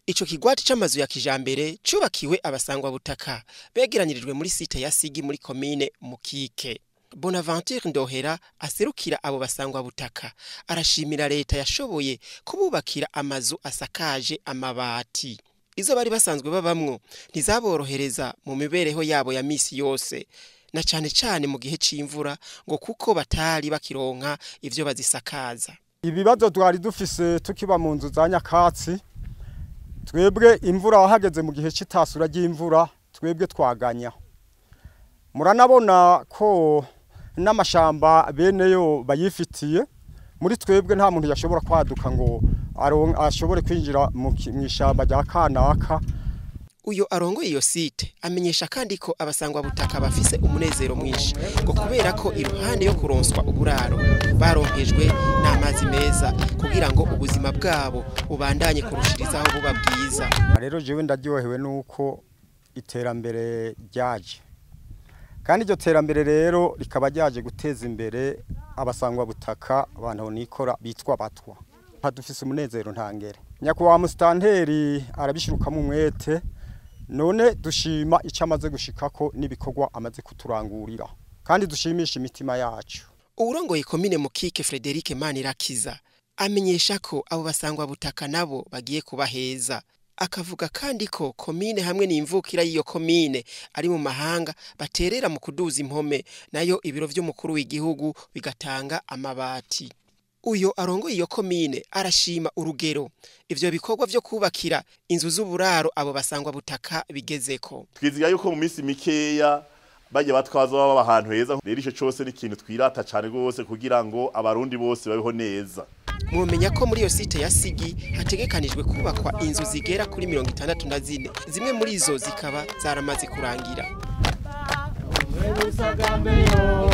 Ico kigwati c'amazu ya kijambere cubakiwe abasangwa butaka begeranirijwe muri site ya Sigi muri komine Mukike. Bonaventure Ndohera aserukira abo basangwa butaka arashimira leta yashoboye kububakira amazu asakaje amabati. Izo bari basanzwe babamwo ntizaborohereza mu mibereho yabo ya misi yose na cane mu gihe c'imvura ngo kuko batari bakironka ivyo bazisakaza. Ibibazo twari dufise tukiba mu nzu za nyakatsi, twebwe imvura wahageze mu gihe cy'itasura ry'imvura twebwe twaganya. Muranabona ko n'amashamba beneyo bayifitiye, muri twebwe nta muntu yashobora kwaduka ngo ashobore kwinjira mu ishamba rya kanaka. Uyo arongoye iyo site amenyesha kandi ko abasangwa butaka bafise umunezero mwinshi ngo kubera ko iruhande yo kuronswa uburaro baronkejwe n'amazi meza kugira ngo ubuzima bwabo bubandanye kurushirizaho buba bwiza. Rero jewe ndaryohewe nuko iterambere ryaje, kandi iryo terambere rero rikaba ryaje guteza imbere abasangwa butaka abantu nikora bitwa batwa. Dufise umunezero ntangere. Nyakubahwa Musitanteri arabishirukamo umwete, none dushima icyo amaze gushikako n'ibikorwa amaze kuturangurira kandi dushimisha imitima yacu. Urongoye komine Mukike Frederic Manirakiza amenyesha ko abo basangwa butaka nabo bagiye kubaheza. Akavuga kandi ko komine hamwe n'imvukira y'iyo komine ari mu mahanga baterera mu kuduza impome nayo ibiro vy'umukuru w'igihugu bigatanga amabati. Uyo arongoye iyo komine arashima urugero ivyo bikorwa vyo kubakira inzu z'uburaro abo basangwa butaka bigezeko. Twiziga yuko mu misi mikeya bajya batwaza baba ahantu heza, rero ico cyose ni ikintu twirata cyane gose kugira ngo abarundi bose babeho neza. Mumenya ko muri iyo site ya Sigi hategekanijwe kubakwa inzu zigera kuri 64, zimwe muri izo zikaba zaramaze kurangira. Umwe usagambeyo